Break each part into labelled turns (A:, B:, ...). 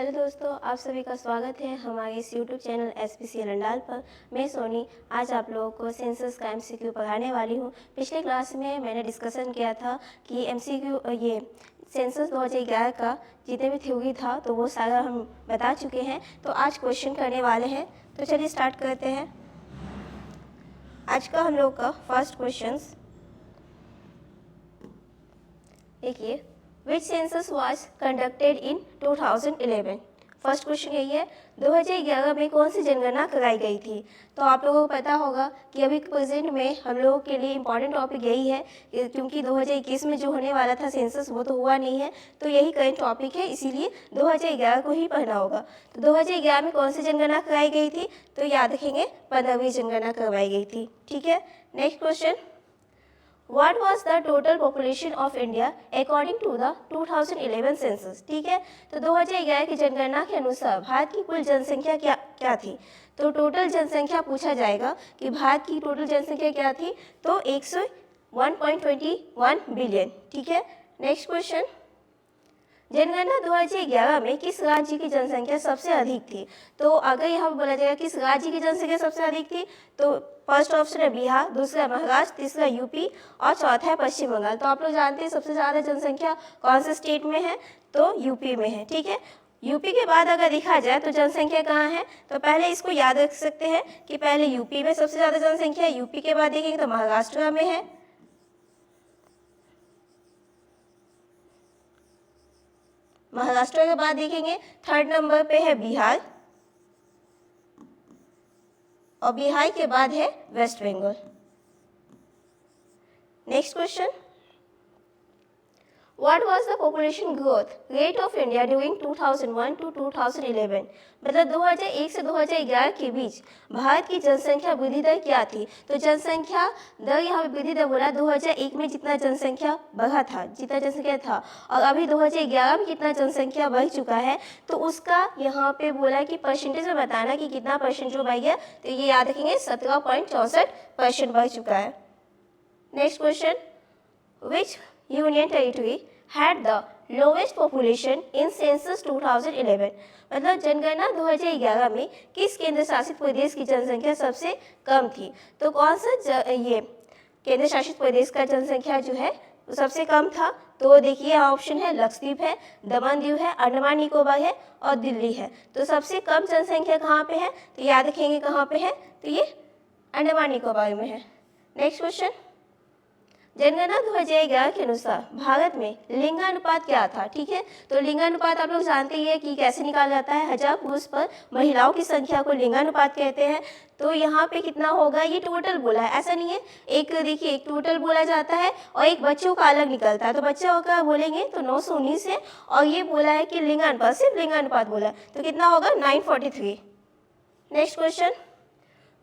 A: Hello दोस्तों, आप सभी का स्वागत है हमारे इस यूट्यूब चैनल SPCL अंडाल पर। मैं सोनी आज आप लोगों को सेंसस का MCQ पढ़ाने वाली हूँ। पिछले क्लास में मैंने डिस्कशन किया था कि MCQ ये सेंसस 2011 का जितने भी थ्योरी था तो वो सारा हम बता चुके हैं। तो आज क्वेश्चन करने वाले हैं, तो चलिए स्टार्ट करते हैं। आज का हम लोग का फर्स्ट क्वेश्चन देखिए, Which census was conducted in 2011? First question यही है, 2011 में कौन सी जनगणना कराई गई थी। तो आप लोगों को पता होगा कि अभी प्रेजेंट में हम लोगों के लिए इम्पॉर्टेंट टॉपिक यही है, क्योंकि 2021 में जो होने वाला था सेंसस वो तो हुआ नहीं है, तो यही करंट टॉपिक है, इसीलिए 2011 को ही पढ़ना होगा। तो 2011 में कौन सी जनगणना कराई गई थी, तो याद रखेंगे 15वीं जनगणना करवाई गई थी। ठीक है, next question, What was the total population of India according to the 2011 census? ठीक है, तो 2011 की जनगणना के अनुसार भारत की कुल जनसंख्या क्या थी। तो टोटल जनसंख्या पूछा जाएगा कि भारत की टोटल जनसंख्या क्या थी, तो 101.21 बिलियन। ठीक है, नेक्स्ट क्वेश्चन, जनगणना 2011 में किस राज्य की जनसंख्या सबसे अधिक थी। तो अगर यहाँ बोला जाएगा किस राज्य की जनसंख्या सबसे अधिक थी, तो फर्स्ट ऑप्शन है बिहार, दूसरा महाराष्ट्र, तीसरा यूपी और चौथा है पश्चिम बंगाल। तो आप लोग जानते हैं सबसे ज़्यादा जनसंख्या कौन से स्टेट में है, तो यूपी में है। ठीक है, यूपी के बाद अगर देखा जाए तो जनसंख्या कहाँ है, तो पहले इसको याद रख सकते हैं कि पहले यूपी में सबसे ज़्यादा जनसंख्या है, यूपी के बाद देखेंगे तो महाराष्ट्र में है, महाराष्ट्र के बाद देखेंगे थर्ड नंबर पे है बिहार, और बिहार के बाद है West Bengal. Next question, What was the population growth rate of India during 2001 to 2011? मतलब 2001 से 2011 के बीच भारत की जनसंख्या वृद्धि दर क्या थी। तो जनसंख्या दर यहाँ पे वृद्धि दर बोला 2001 में जितना जनसंख्या बढ़ा था, जितना जनसंख्या था, और अभी 2011 में कितना जनसंख्या बढ़ चुका है, तो उसका यहाँ पे बोला कि परसेंटेज में बताना कि कितना परसेंट जो बढ़ गया। तो ये याद रखेंगे 17.64% बढ़ चुका है। Next question, Which union territory had the lowest population in census 2011? मतलब जनगणना 2011 में किस केंद्र शासित प्रदेश की जनसंख्या सबसे कम थी। तो कौन सा ये केंद्र शासित प्रदेश का जनसंख्या जो है सबसे कम था, तो देखिए ऑप्शन है लक्षद्वीप है, दमन दीव है, अंडमान निकोबार है और दिल्ली है। तो सबसे कम जनसंख्या कहाँ पे है, तो याद रखेंगे कहाँ पे है, तो ये अंडमान निकोबार में है। नेक्स्ट क्वेश्चन, जनगणना 2011 के अनुसार भारत में लिंगानुपात क्या था। ठीक है, तो लिंगानुपात आप लोग जानते ही है कि कैसे निकाला जाता है, 1000 पुरुष पर महिलाओं की संख्या को लिंगानुपात कहते हैं। तो यहाँ पे कितना होगा, ये टोटल बोला है, ऐसा नहीं है, एक देखिए एक टोटल बोला जाता है और एक बच्चों का अलग निकलता है। तो बच्चों का बोलेंगे तो 919 है, और ये बोला है कि लिंगानुपात सिर्फ लिंगानुपात बोला है, तो कितना होगा 943। Next question,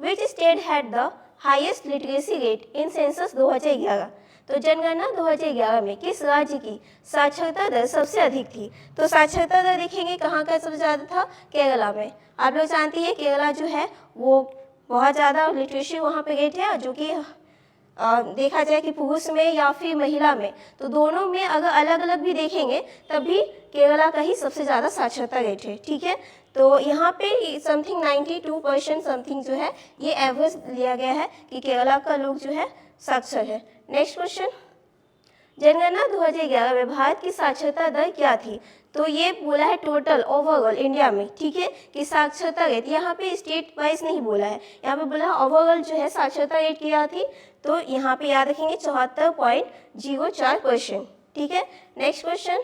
A: which state had the highest literacy rate in census 2011? तो जनगणना 2011 में किस राज्य की साक्षरता दर सबसे अधिक थी। तो साक्षरता दर देखेंगे कहाँ का सबसे ज़्यादा था, केरला में। आप लोग जानते हैं केरला जो है वो बहुत ज़्यादा लिटरेसी वहाँ पे रेट है, जो कि देखा जाए कि पुरुष में या फिर महिला में, तो दोनों में अगर अलग अलग भी देखेंगे तब भी केरला का ही सबसे ज़्यादा साक्षरता रेट है। ठीक है, तो यहाँ पे समथिंग 92% समथिंग जो है ये एवरेज लिया गया है कि केरला का लोग जो है साक्षर है। नेक्स्ट क्वेश्चन, जनगणना 2011 में भारत की साक्षरता दर क्या थी। तो ये बोला है टोटल ओवरऑल इंडिया में। ठीक है, कि साक्षरता रेट यहाँ पे स्टेट वाइज नहीं बोला है, यहाँ पे बोला है ओवरऑल जो है साक्षरता रेट क्या थी। तो यहाँ पे याद रखेंगे 74.04%। ठीक है, next question,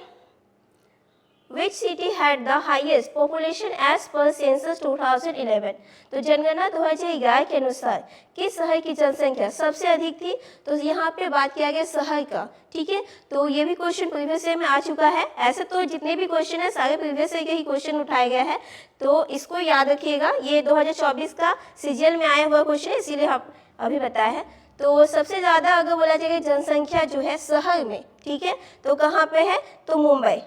A: Which city had the highest population as per census 2011? तो जनगणना 2011 के अनुसार किस शहर की जनसंख्या सबसे अधिक थी। तो यहाँ पे बात किया गया शहर का। ठीक है, तो ये भी क्वेश्चन प्रीवियस ईयर में आ चुका है। ऐसे तो जितने भी क्वेश्चन है सारे प्रीवियस ईयर के ही क्वेश्चन उठाया गया है, तो इसको याद रखिएगा। ये 2024 का सीजीएल में आया हुआ क्वेश्चन है, इसीलिए हम अभी बताया है। तो सबसे ज़्यादा अगर बोला जाएगा जनसंख्या जो है शहर में, ठीक है, तो कहाँ पे है, तो मुंबई।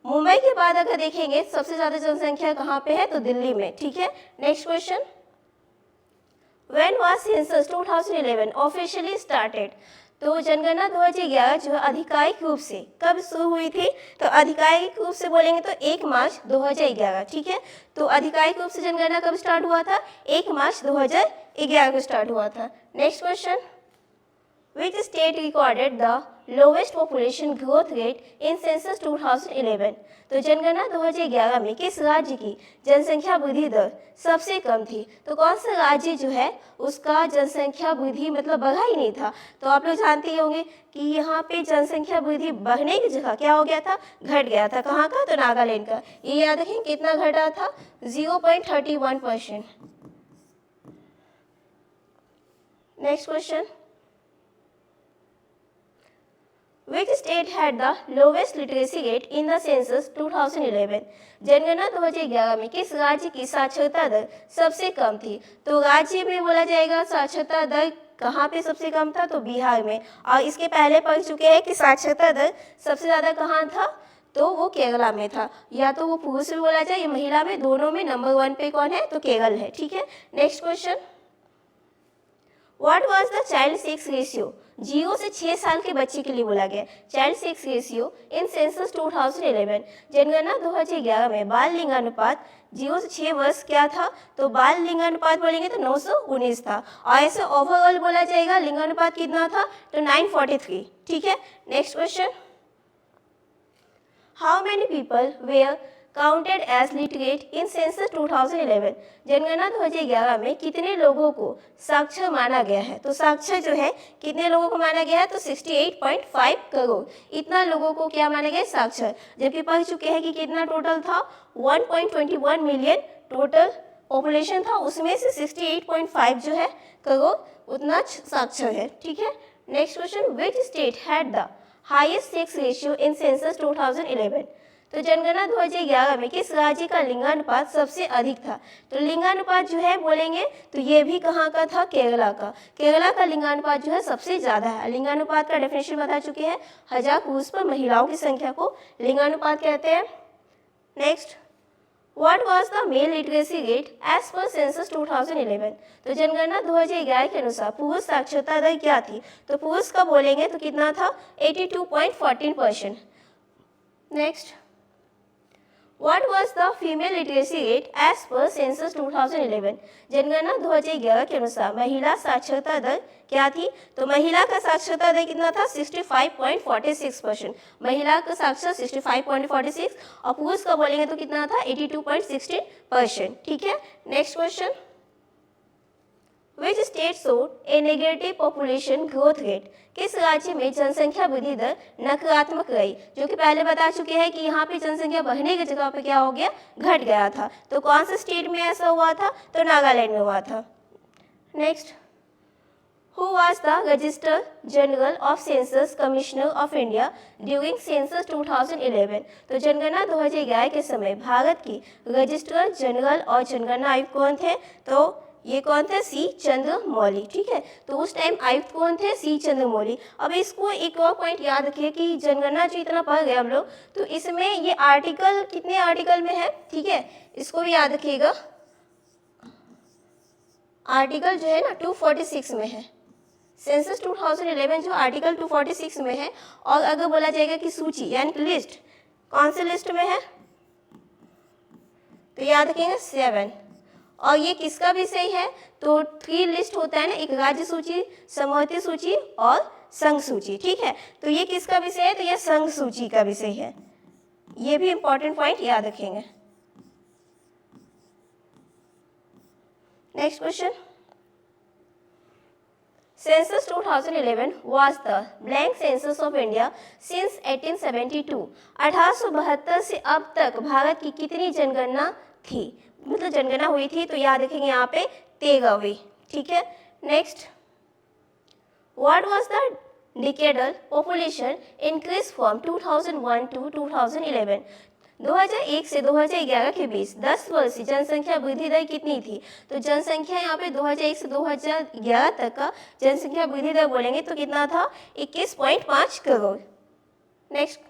A: मुंबई के बाद अगर देखेंगे सबसे ज्यादा जनसंख्या कहाँ पे है, तो दिल्ली में। ठीक है, next question, When was census 2011 officially started? तो जनगणना 2011 जो है आधिकारिक रूप से कब शुरू हुई थी? तो आधिकारिक रूप से बोलेंगे तो 1 मार्च 2011, ठीक है। तो आधिकारिक रूप से जनगणना कब स्टार्ट हुआ था? 1 मार्च 2011 को स्टार्ट हुआ था। Next question, Which state recorded the lowest population growth rate in census 2011? तो जनगणना 2011 में किस राज्य की जनसंख्या वृद्धि दर सबसे कम थी? तो कौन सा राज्य जो है उसका जनसंख्या वृद्धि मतलब बढ़ा ही नहीं था? तो आप लोग जानते ही होंगे कि यहाँ पे जनसंख्या वृद्धि बढ़ने की जगह क्या हो गया था? घट गया था। कहाँ का? तो नागालैंड का। ये याद रखें कितना घटा था? 0.31%। Next question, Which state had the lowest literacy rate in the census 2011? जनगणना 2011 में किस राज्य की साक्षरता दर सबसे कम थी? तो राज्य में बोला जाएगा साक्षरता दर कहाँ पे सबसे कम था? तो बिहार में। और इसके पहले पढ़ चुके हैं कि साक्षरता दर सबसे ज़्यादा कहाँ था? तो वो केरला में था। या तो वो पुरुष में बोला जाए या महिला में, दोनों में नंबर 1 पे कौन है? तो केरल है, ठीक है। Next question, What was the child sex ratio? 0 से 6 साल के बच्चे के लिए बोला गया child sex ratio in census 2011। जनगणना 2011 में बाल लिंगानुपात 0 से 6 वर्ष क्या था? तो बाल लिंगानुपात बोलेंगे तो 919 था। और ऐसे ओवरऑल बोला जाएगा लिंगानुपात कितना था? तो 943, ठीक है। Next question, how many people were counted as literate in census 2011? जनगणना 2011 में कितने लोगों को साक्षर माना गया है? तो साक्षर जो है कितने लोगों को माना गया है? तो 68.5 करोड़ इतना लोगों को क्या माना गया? साक्षर। जबकि पढ़ चुके हैं कि कितना टोटल था? 1.21 मिलियन टोटल पॉपुलेशन था, उसमें से 68.5 जो है करोड़ उतना साक्षर है, ठीक है। Next question, which state had the highest sex ratio in census 2011? तो जनगणना 2011 में किस राज्य का लिंगानुपात सबसे अधिक था? तो लिंगानुपात जो है बोलेंगे तो ये भी कहाँ का था? केरला का। केरला का लिंगानुपात जो है सबसे ज़्यादा है। लिंगानुपात का डेफिनेशन बता चुके हैं, 1000 पुरुष पर महिलाओं की संख्या को लिंगानुपात कहते हैं। Next, What was the male literacy rate as per census 2011? तो जनगणना 2011 के अनुसार पुरुष साक्षरता दर क्या थी? तो पुरुष का बोलेंगे तो कितना था? 82.14%। Next, What was the female literacy rate as per census 2011? जनगणना 2011 के अनुसार महिला साक्षरता दर क्या थी? तो महिला का साक्षरता दर कितना था? 65.46%। महिला का साक्षर 65.46 और पुरुष का बोलेंगे तो कितना था? 82.16%, ठीक है। Next question, Which state showed a negative population growth rate? किस राज्य में जनसंख्या वृद्धि दर नकारात्मक रही? जो कि पहले बता चुके हैं कि यहाँ पे जनसंख्या बढ़ने की जगह पे क्या हो गया? घट गया था। तो कौन से स्टेट में ऐसा हुआ था? तो नागालैंड में हुआ था। Next, Who was the Registrar General of Census Commissioner of India during Census 2011? तो जनगणना 2011 के समय भारत की रजिस्ट्रार जनरल और जनगणना आयुक्त कौन थे? तो ये कौन थे? सी चंद्रमौली, ठीक है। तो उस टाइम आयुक्त कौन थे? सी चंद्रमौली। अब इसको एक और पॉइंट याद रखिए कि जनगणना जो इतना पढ़ गए हम लोग, तो इसमें ये आर्टिकल कितने आर्टिकल में है, ठीक है, इसको भी याद रखिएगा। आर्टिकल जो है ना 246 में है। सेंसस 2011 जो आर्टिकल 246 में है। और अगर बोला जाएगा कि सूची यानी कि लिस्ट, कौन से लिस्ट में है? तो याद रखेंगे 7। और ये किसका विषय है? तो 3 लिस्ट होता है ना, एक राज्य सूची, समवर्ती सूची और संघ सूची, ठीक है। तो ये किसका विषय है? तो ये संघ सूची का विषय है। ये भी इंपॉर्टेंट पॉइंट याद रखेंगे। Next question, Census 2011 was the blank census of India since 1872। 1872 से अब तक भारत की कितनी जनगणना थी? मतलब जनगणना हुई थी, तो याद रखेंगे यहाँ पे 13वीं, ठीक है। Next, What was the decadal population increase from 2001 to 2011? 2001 से 2011 के बीच 10 वर्ष की जनसंख्या वृद्धि दर कितनी थी? तो जनसंख्या यहाँ पे 2001 से 2011 तक का जनसंख्या वृद्धि दर बोलेंगे तो कितना था? 21.5 crore. Next,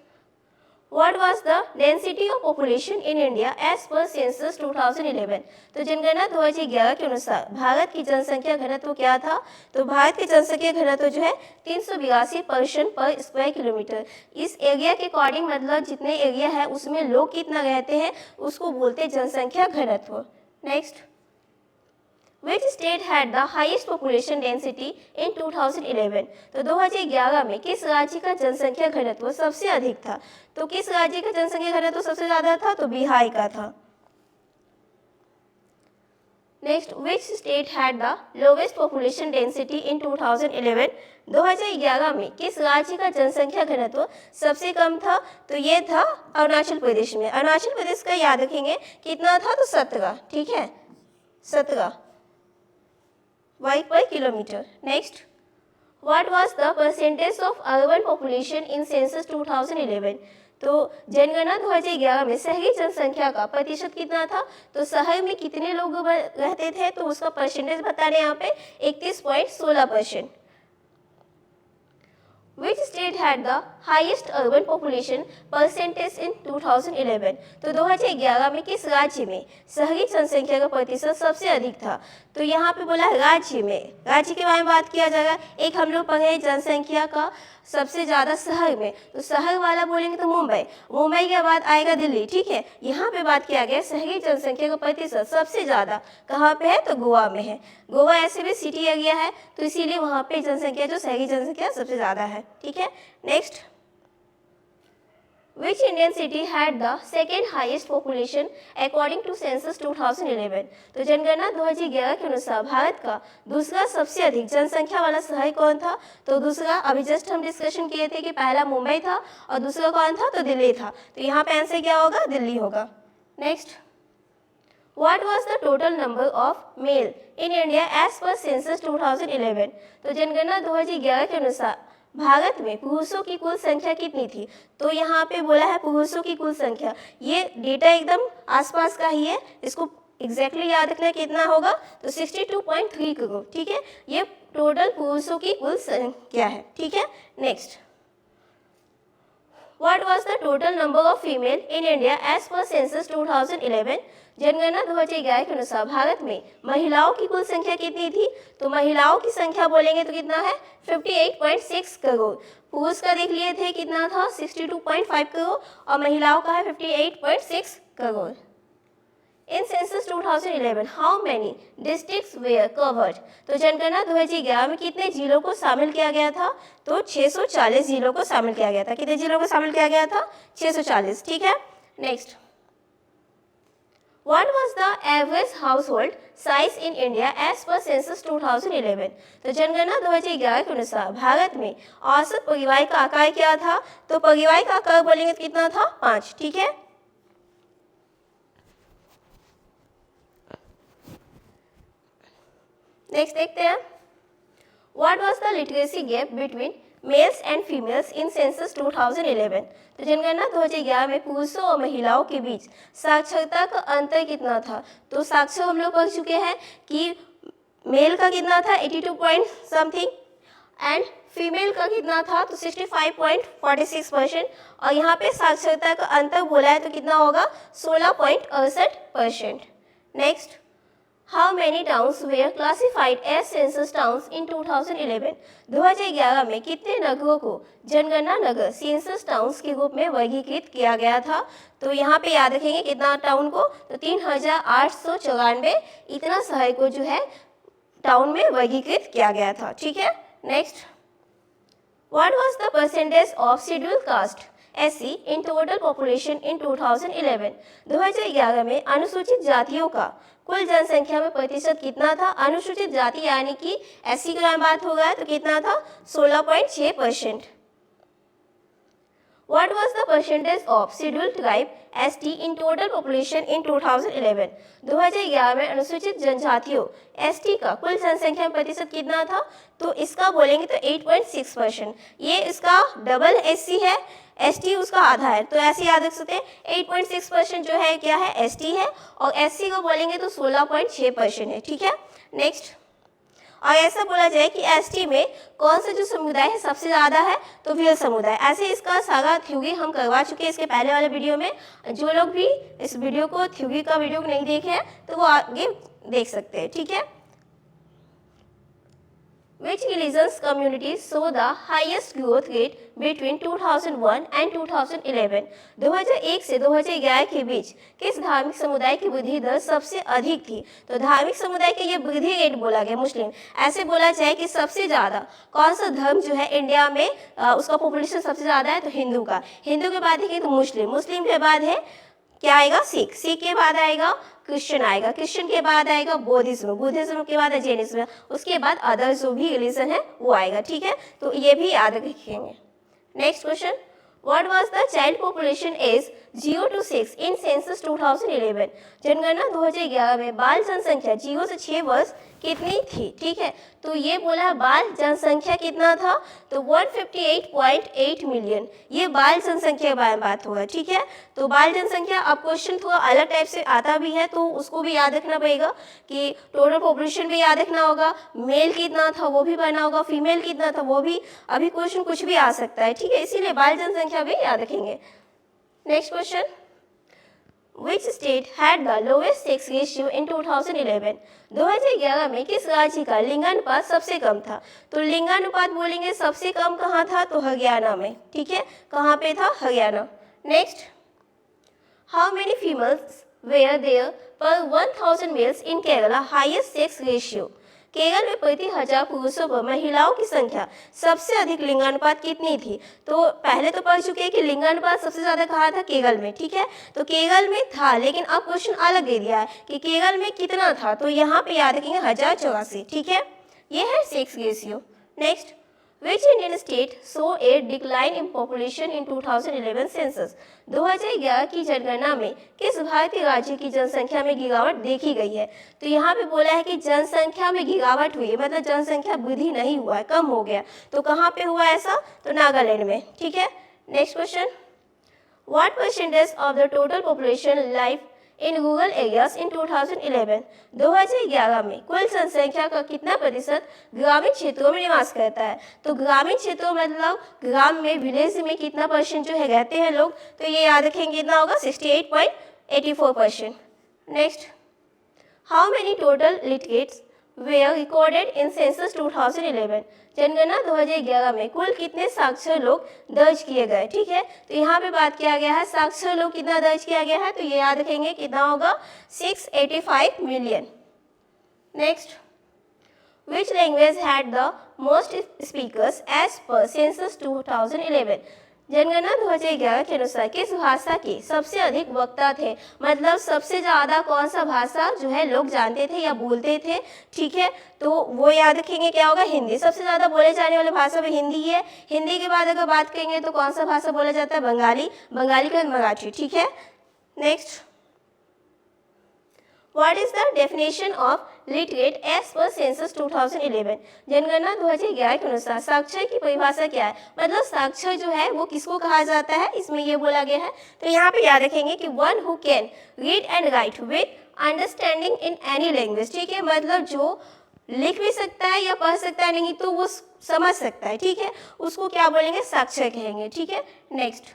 A: What was the density of population in India as per census 2011? तो जनगणना 2011 के अनुसार भारत की जनसंख्या घनत्व क्या था? तो भारत की जनसंख्या घनत्व जो है 382 पर्सन पर स्क्वायर किलोमीटर। इस एरिया के अकॉर्डिंग मतलब जितने एरिया है उसमें लोग कितना रहते हैं उसको बोलते हैं जनसंख्या घनत्व। Next, Which state had the highest population density in 2011? तो 2011 में किस राज्य का जनसंख्या घनत्व सबसे अधिक था? तो किस राज्य का जनसंख्या घनत्व सबसे ज्यादा था? तो बिहार का था। Next, which state had the lowest population density in 2011? 2011 में किस राज्य का जनसंख्या घनत्व सबसे कम था? तो ये था अरुणाचल प्रदेश में। अरुणाचल प्रदेश का याद रखेंगे कितना था? तो 17। ठीक है, 17 वाई पर kilometre. Next, what was the percentage of urban population in census 2011? तो जनगणना 2011 में शहरी जनसंख्या का प्रतिशत कितना था? तो शहर में कितने लोग रहते थे तो उसका परसेंटेज बता रहे हैं यहाँ पे 31.16%। Which state had the highest urban population percentage in 2011? तो 2011 में किस राज्य में शहरी जनसंख्या का प्रतिशत सबसे अधिक था? तो यहाँ पे बोला राज्य में। राज्य के बारे में बात किया जाएगा। एक हम लोग पढ़े जनसंख्या का सबसे ज़्यादा शहर में, तो शहर वाला बोलेंगे तो मुंबई, मुंबई के बाद आएगा दिल्ली। ठीक है, यहाँ पे बात किया गया शहरी जनसंख्या का प्रतिशत सबसे ज़्यादा कहाँ पे है? तो गोवा में है। गोवा ऐसे भी सिटी एरिया है तो इसीलिए वहाँ पे जनसंख्या जो शहरी जनसंख्या सबसे ज़्यादा है। ठीक है, next, Which Indian city had the second highest population according to census 2011? तो जनगणना 2011 के अनुसार भारत का दूसरा सबसे अधिक जनसंख्या वाला शहर कौन था? तो दूसरा अभी जस्ट हम डिस्कशन किए थे कि पहला मुंबई था और दूसरा कौन था? तो दिल्ली था। तो यहाँ पे आंसर क्या होगा? दिल्ली होगा। Next, What was the total number of male in India as per census 2011? तो जनगणना 2011 के अनुसार भारत में पुरुषों की कुल संख्या कितनी थी? तो यहाँ पे बोला है पुरुषों की कुल संख्या। ये डेटा एकदम आसपास का ही है, इसको एग्जैक्टली याद रखना कितना होगा? तो 62.3 करोड़। ठीक है, ये टोटल पुरुषों की कुल संख्या है। ठीक है, next, What was the total number of female in India as per census 2011? जनगणना 2011 के अनुसार भारत में महिलाओं की कुल संख्या कितनी थी? तो महिलाओं की संख्या बोलेंगे तो कितना है? 58.6 करोड़। पुरुष का देख लिए थे कितना था? 62.5 करोड़ और महिलाओं का है 58.6 crore. In census 2011, how many districts were covered? तो जनगणना 2011 में कितने जिलों को शामिल किया गया था? तो 640 जिलों को शामिल किया गया था। कितने जिलों को शामिल किया गया था? 640। ठीक है, next, What was the average household size in India as per census 2011? तो जनगणना 2011 के अनुसार भारत में औसत परिवार का आकार क्या था? तो परिवार का आकार बोलेंगे तो कितना था? 5। ठीक है, नेक्स्ट देखते हैं। What was the literacy gap between males and females in census 2011? तो जनगणना 2011 में पुरुषों और महिलाओं के बीच साक्षरता का अंतर कितना था? तो साक्षर हम लोग पढ़ चुके हैं कि मेल का कितना था? 82 पॉइंट समथिंग एंड फीमेल का कितना था? तो 65.46%। और यहाँ पे साक्षरता का अंतर बोला है तो कितना होगा? 16.68%। Next, How many towns were classified as census towns in 2011? 2011 में कितने नगरों को जनगणना नगर सेंसस टाउन्स के रूप में वर्गीकृत किया गया था? तो यहाँ पे याद रखेंगे कितना टाउन को? तो 3894 इतना शहर को जो है टाउन में वर्गीकृत किया गया था। ठीक है, next, What was the percentage of scheduled caste SC in total population in 2011? 2011 में अनुसूचित जातियों का कुल जनसंख्या में प्रतिशत कितना था? अनुसूचित जाति यानी कि SC की बात हो गया तो कितना था? 16.6%। What was the percentage of scheduled tribe ST in total population in 2011? 2011 में अनुसूचित जनजातियों ST का कुल जनसंख्या में प्रतिशत कितना था? तो इसका बोलेंगे तो 8.6%। ये इसका डबल SC है, ST उसका आधा है, तो ऐसे याद रख सकते हैं। 8.6% जो है क्या है? ST है और SC को बोलेंगे तो 16.6% है। ठीक है, नेक्स्ट, और ऐसा बोला जाए कि एसटी में कौन सा जो समुदाय है सबसे ज़्यादा है, तो भील समुदाय। ऐसे इसका सारा थ्योरी हम करवा चुके हैं इसके पहले वाले वीडियो में। जो लोग भी इस वीडियो को थ्योरी का वीडियो नहीं देखे हैं तो वो आगे देख सकते हैं, ठीक है। Which religious communities saw the highest growth rate between 2001 and 2011? 2001 से 2011 के बीच किस धार्मिक समुदाय की वृद्धि दर सबसे अधिक थी? तो धार्मिक समुदाय के ये वृद्धि रेट बोला गया मुस्लिम। ऐसे बोला जाए कि सबसे ज़्यादा कौन सा धर्म जो है इंडिया में उसका पॉपुलेशन सबसे ज़्यादा है, तो हिंदू का। हिंदू के बाद है तो मुस्लिम, मुस्लिम के बाद है क्या आएगा, सिख, सिख के बाद आएगा क्रिश्चियन आएगा, क्रिश्चियन के बाद आएगा बुद्धिज्म, बुद्धिज्म के बाद है जैनिज्म, उसके बाद अदर जो भी रिलीजन है वो आएगा, ठीक है। तो ये भी याद रखेंगे। Next question, what was the child population as 0 to 6 in census 2011? जनगणना 2011 में बाल जनसंख्या 0 से 6 वर्ष कितनी थी, ठीक है। तो ये बोला है बाल जनसंख्या कितना था, तो 158.8 मिलियन, ये बाल जनसंख्या के बारे में बात होगा, ठीक है। तो बाल जनसंख्या अब क्वेश्चन थोड़ा अलग टाइप से आता भी है तो उसको भी याद रखना पड़ेगा कि टोटल पॉपुलेशन भी याद रखना होगा, मेल कितना था वो भी पढ़ना होगा, फीमेल कितना था वो भी, अभी क्वेश्चन कुछ भी आ सकता है, ठीक है, इसीलिए बाल जनसंख्या भी याद रखेंगे। Next question, Which state had the lowest sex ratio in 2011? 2011 में किस राज्य का लिंगानुपात सबसे कम था? तो लिंगानुपात बोलेंगे सबसे कम कहाँ था, तो हरियाणा में, ठीक है। कहाँ पे था, Haryana. Next, How many females were there per 1000 males in Kerala? Highest sex ratio. Kerala में प्रति 1000 पुरुषों पर महिलाओं की संख्या सबसे अधिक लिंगानुपात कितनी थी? तो पहले तो पढ़ चुके हैं कि लिंगानुपात सबसे ज़्यादा कहाँ था, केरल में, ठीक है। तो केरल में था, लेकिन अब क्वेश्चन अलग दे दिया है कि केरल में कितना था, तो यहाँ पे याद रखेंगे 1084, ठीक है। ये है sex ratio. Next, Which Indian state saw a decline in population in 2011 census? 2011 की जनगणना में किस भारतीय राज्य की जनसंख्या में गिरावट देखी गई है? तो यहाँ पे बोला है कि जनसंख्या में गिरावट हुई है, मतलब जनसंख्या वृद्धि नहीं हुआ है, कम हो गया। तो कहाँ पे हुआ ऐसा, तो नागालैंड में, ठीक है। Next question, What percentage of the total population live in rural areas in 2011? 2011 में कुल जनसंख्या का कितना प्रतिशत ग्रामीण क्षेत्रों में निवास करता है? तो ग्रामीण क्षेत्रों मतलब ग्राम में, विलेज में कितना परसेंट जो है रहते हैं लोग, तो ये याद रखेंगे कितना होगा, 68.84%। Next, how many total literates were recorded in census 2011? जनगणना 2011 में कुल कितने साक्षर लोग दर्ज किए गए, ठीक है। तो यहाँ पे बात किया गया है साक्षर लोग कितना दर्ज किया गया है, तो ये याद रखेंगे कितना होगा, 685 million. Next, Which language had the most speakers as per census 2011? जनगणना 2011 के अनुसार किस भाषा के सबसे अधिक वक्ता थे, मतलब सबसे ज़्यादा कौन सा भाषा जो है लोग जानते थे या बोलते थे, ठीक है। तो वो याद रखेंगे क्या होगा, हिंदी। सबसे ज़्यादा बोले जाने वाली भाषा में हिंदी है। हिंदी के बाद अगर बात करेंगे तो कौन सा भाषा बोला जाता है, बंगाली, बंगाली का मराठी, ठीक है। Next, What is the definition of literate as per census 2011? जनगणना 2011 के अनुसार साक्षर की परिभाषा क्या है, मतलब साक्षर जो है वो किसको कहा जाता है, इसमें ये बोला गया है। तो यहाँ पे याद रखेंगे कि one who can read and write with understanding in any language, ठीक है, मतलब जो लिख भी सकता है या पढ़ सकता है, नहीं तो वो समझ सकता है, ठीक है, उसको क्या बोलेंगे, साक्षर कहेंगे, ठीक है। Next,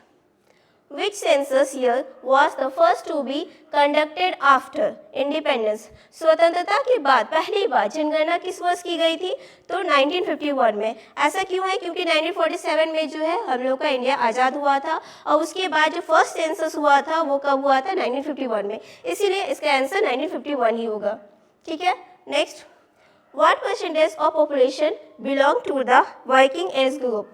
A: Which census year was the first to be conducted after independence? स्वतंत्रता के बाद पहली बार जनगणना किस वर्ष की गई थी, तो 1951 में। ऐसा क्यों है, क्योंकि 1947 में जो है हम लोग का इंडिया आज़ाद हुआ था और उसके बाद जो फर्स्ट सेंसस हुआ था वो कब हुआ था, 1951 में, इसीलिए इसका आंसर 1951 ही होगा, ठीक है। Next, What percentage of population belong to the working age group?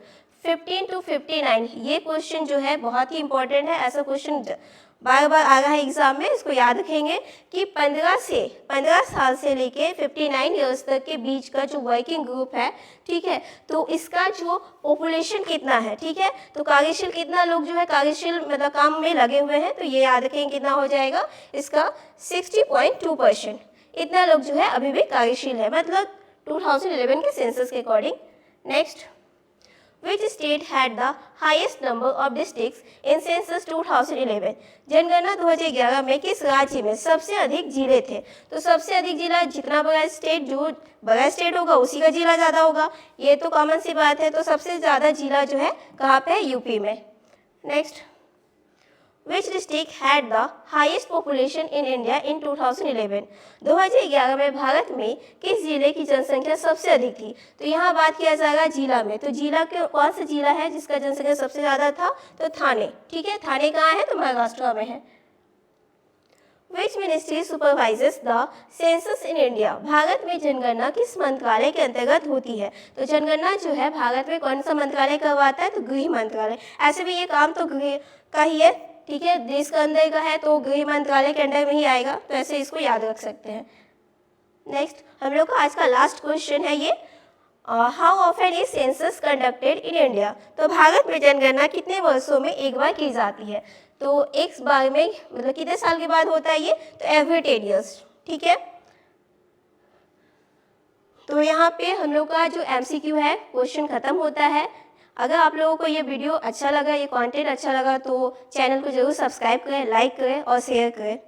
A: 15 to 59, ये क्वेश्चन जो है बहुत ही इंपॉर्टेंट है। ऐसा क्वेश्चन बार बार आ रहा है एग्जाम में, इसको याद रखेंगे कि 15 साल से लेके 59 ईयर्स तक के बीच का जो वर्किंग ग्रुप है, ठीक है, तो इसका जो पॉपुलेशन कितना है, ठीक है, तो कार्यशील कितना लोग जो है कार्यशील मतलब काम में लगे हुए हैं, तो ये याद रखेंगे कितना हो जाएगा, इसका 60.2%। इतना लोग जो है अभी भी कार्यशील है, मतलब 2011 के सेंसस के according. Next, Which state had the highest number of districts in census 2011? जनगणना 2011 में किस राज्य में सबसे अधिक जिले थे? तो सबसे अधिक जिला, जितना बड़ा स्टेट, जो बड़ा स्टेट होगा उसी का जिला ज़्यादा होगा, ये तो कॉमन सी बात है। तो सबसे ज़्यादा जिला जो है कहाँ पे है? यूपी में। Next, Which district had the highest population in India in 2011? 2011 में भारत में किस जिले की जनसंख्या सबसे अधिक थी? तो यहाँ बात किया जाएगा जिला में। तो जिला के कौन सा जिला है जिसका जनसंख्या सबसे ज़्यादा था? तो थाने। ठीक है, थाने कहाँ है? तो महाराष्ट्र में है। Which ministry supervises the census in India? Bharat में जनगणना किस मंत्रालय के अंतर्गत होती है? तो जनगणना जो है भारत में कौन सा मंत्रालय करवाता है? तो गृह मंत्रालय। ऐसे भी ये काम तो गृह का ही है, ठीक है, देश के अंदर का है तो गृह मंत्रालय के अंडर में ही आएगा, तो ऐसे इसको याद रख सकते हैं। नेक्स्ट, हम लोग का आज का लास्ट क्वेश्चन है ये, how often is census conducted in India? तो भारत में जनगणना कितने वर्षों में एक बार की जाती है? तो एक बार में मतलब कितने साल के बाद होता है ये? तो एवरी 10 years। ठीक है, तो यहाँ पे हम लोग का जो MCQ है क्वेश्चन खत्म होता है। अगर आप लोगों को ये वीडियो अच्छा लगा, ये कंटेंट अच्छा लगा, तो चैनल को जरूर सब्सक्राइब करें, लाइक करें और शेयर करें।